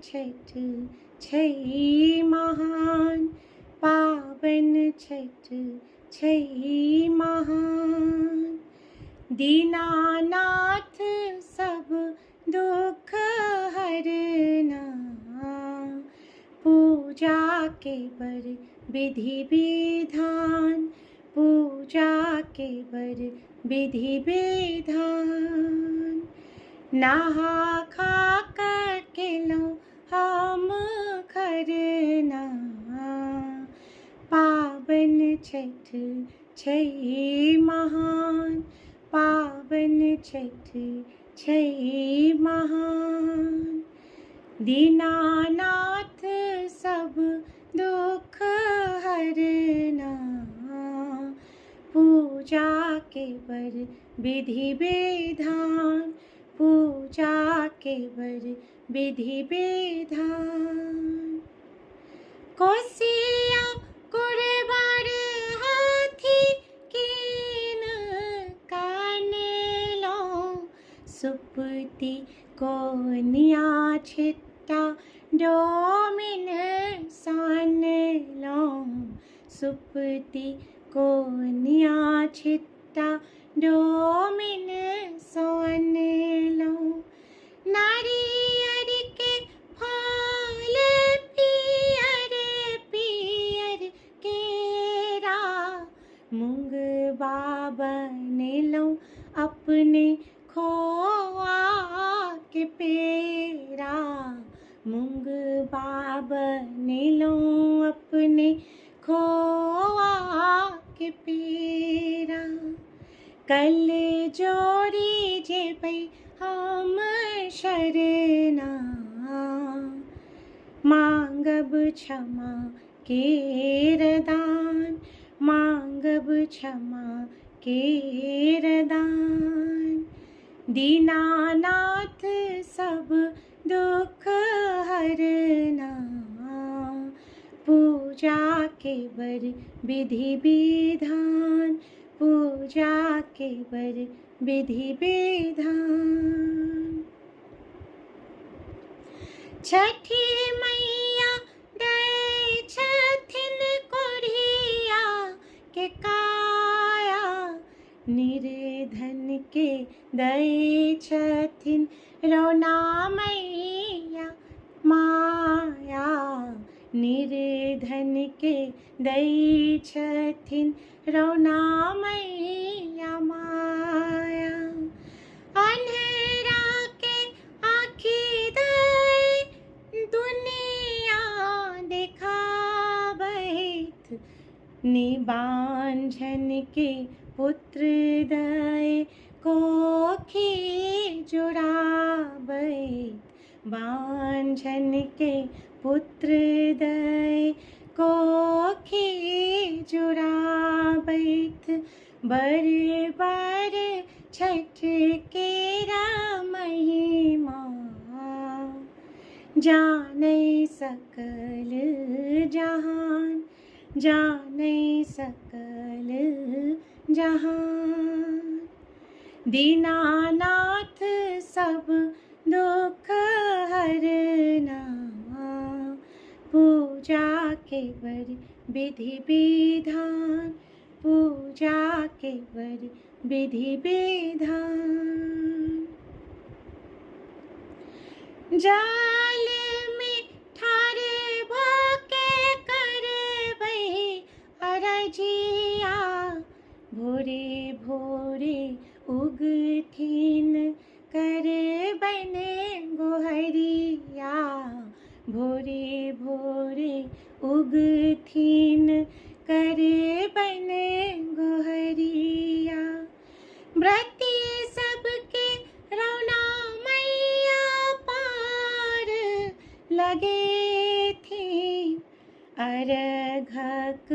छठ छै महान, पावन छठ छै महान। दीनानाथ सब दुख हरना, पूजा के बर विधि विधान, पूजा के बर विधि विधान। नहा खा कर केलो हम खरना, पावन छठ छै महान, पावन छठ छै महान। दीनानाथ सब दुख हरना, पूजा के बर विधि विधान, पूजा के बर विधि विधान। कोसिया कुड़बार हाथी कीन कानेलो, सुपति कोनिया छिट्टा डोमिन सानेलो, सुपति कोनिया छिट्टा डोमिन सानेलो। नारियर के फल पियर पियर केरा, मुंगबा बनेलो अपने खोआ के पेरा, मुंगबा बनेलो अपने खोआ के पेरा। कल जोड़ी जेबै हम शरणा, मांगब क्षमा केर दान, मांगब क्षमा केर दान। दीनानाथ सब दुख हरना, पूजा के बर विधि विधान, पूजा के बर विधि विधान। छठी मैया दै छथिन कोढ़िया के काया, निर्धन के दै छथिन रौना मैया माया, निर्धन के दै छथिन रौना मैया माया। अन्हरा के आँखि दै दुनिया देखाबैत, निबांझन के पुत्र दै कोखी जुड़ाबैत, बांझन के पुत्र दै कोखी जुड़ाबैत। बर बर छठ केरा महिमा, जानै सकल जहान, जानै सकल जहान। दीनानाथ सब दुख हरना, पूजा के बर विधि विधान, पूजा के बर विधि विधान। जाल में ठार भाके करबै अरजिया, भोरे भोरे उगथिन करबन गोहरिया, भोरे भोरे उगथिन करबन गोहरिया। व्रती सबके रौना मैया पार लगे थी, अर्घक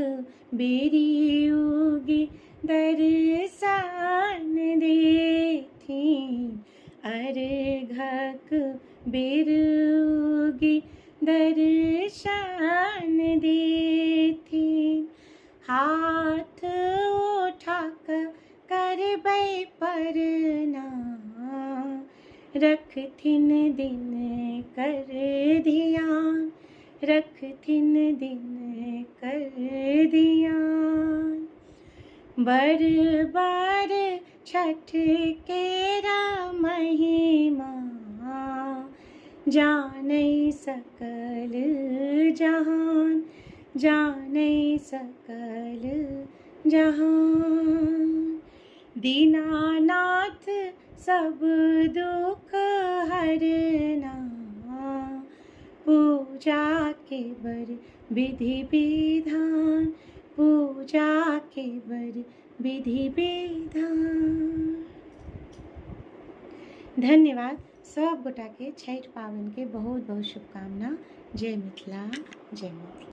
बेरी उगी दर्शन देथी, अर्घक बेर उगी दर्शन देथी। हाथ उठा कर करबै परना, रखथिन दिन कर धियान, रखथिन दिन कर धियान। बर बार छठ केरा महिमा, जानै सकल जहान, जानै सकल जहान। दीनानाथ सब दुख हरना, पूजा के बर विधि विधान, पूजा के बर विधि विधान। धन्यवाद। सब गोटा के छठ पावन के बहुत बहुत शुभकामना। जय मिथिला, जय मिथिला।